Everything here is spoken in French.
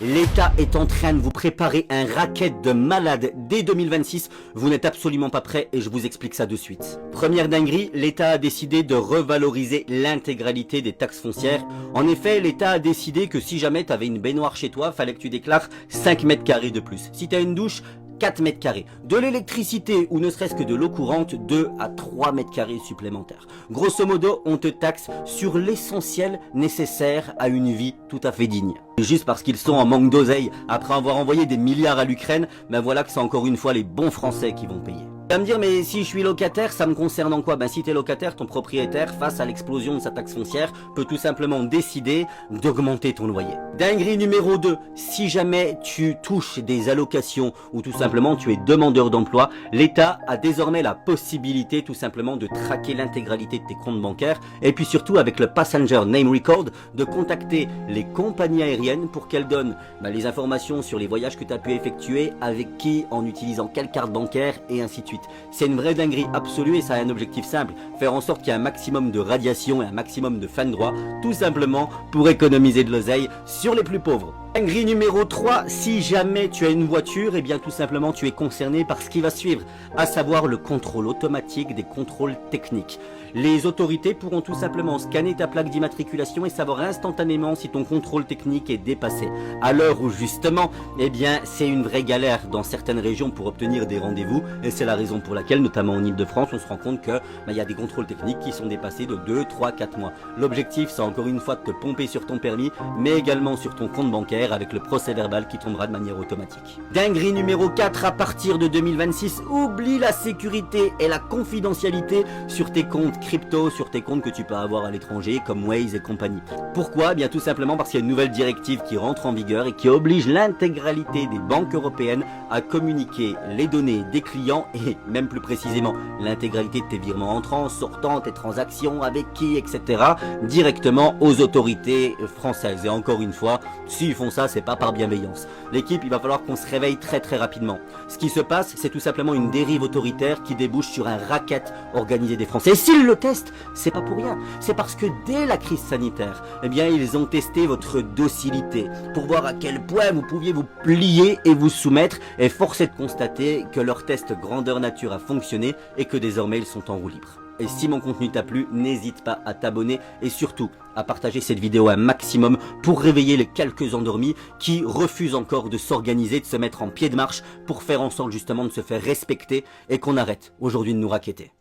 L'État est en train de vous préparer un racket de malade dès 2026. Vous n'êtes absolument pas prêts et je vous explique ça de suite. Première dinguerie, l'État a décidé de revaloriser l'intégralité des taxes foncières. En effet, l'État a décidé que si jamais tu avais une baignoire chez toi, fallait que tu déclares 5 mètres carrés de plus. Si tu as une douche, 4 mètres carrés. De l'électricité ou ne serait-ce que de l'eau courante, 2 à 3 mètres carrés supplémentaires. Grosso modo, on te taxe sur l'essentiel nécessaire à une vie tout à fait digne. Et juste parce qu'ils sont en manque d'oseille, après avoir envoyé des milliards à l'Ukraine, ben voilà que c'est encore une fois les bons Français qui vont payer. Tu vas me dire, mais si je suis locataire, ça me concerne en quoi? Ben si t'es locataire, ton propriétaire, face à l'explosion de sa taxe foncière, peut tout simplement décider d'augmenter ton loyer. Dinguerie numéro 2, si jamais tu touches des allocations ou tout simplement tu es demandeur d'emploi, l'État a désormais la possibilité tout simplement de traquer l'intégralité de tes comptes bancaires et puis surtout avec le Passenger Name Record, de contacter les compagnies aériennes pour qu'elles donnent les informations sur les voyages que tu as pu effectuer, avec qui, en utilisant quelle carte bancaire et ainsi de suite. C'est une vraie dinguerie absolue et ça a un objectif simple, faire en sorte qu'il y ait un maximum de radiation et un maximum de fins de droit, tout simplement pour économiser de l'oseille sur les plus pauvres. Dinguerie numéro 3, si jamais tu as une voiture, et bien tout simplement tu es concerné par ce qui va suivre, à savoir le contrôle automatique des contrôles techniques. Les autorités pourront tout simplement scanner ta plaque d'immatriculation et savoir instantanément si ton contrôle technique est dépassé. À l'heure où justement, eh bien c'est une vraie galère dans certaines régions pour obtenir des rendez-vous et c'est la raison pour laquelle, notamment en Ile-de-France, on se rend compte que il y a des contrôles techniques qui sont dépassés de 2, 3, 4 mois. L'objectif, c'est encore une fois de te pomper sur ton permis, mais également sur ton compte bancaire avec le procès verbal qui tombera de manière automatique. Dinguerie numéro 4, à partir de 2026, oublie la sécurité et la confidentialité sur tes comptes crypto, sur tes comptes que tu peux avoir à l'étranger comme Waze et compagnie. Pourquoi? Bien tout simplement parce qu'il y a une nouvelle directive qui rentre en vigueur et qui oblige l'intégralité des banques européennes à communiquer les données des clients et même plus précisément l'intégralité de tes virements entrants, sortants, tes transactions, avec qui, etc. directement aux autorités françaises. Et encore une fois, s'ils font ça, c'est pas par bienveillance. L'équipe, il va falloir qu'on se réveille très rapidement. Ce qui se passe, c'est tout simplement une dérive autoritaire qui débouche sur un racket organisé des Français. Et s'ils le testent, c'est pas pour rien. C'est parce que dès la crise sanitaire, eh bien, ils ont testé votre docilité pour voir à quel point vous pouviez vous plier et vous soumettre. Et force est de constater que leur test grandeur nature a fonctionné et que désormais ils sont en roue libre. Et si mon contenu t'a plu, n'hésite pas à t'abonner et surtout à partager cette vidéo un maximum pour réveiller les quelques endormis qui refusent encore de s'organiser, de se mettre en pied de marche pour faire en sorte justement de se faire respecter et qu'on arrête aujourd'hui de nous racketter.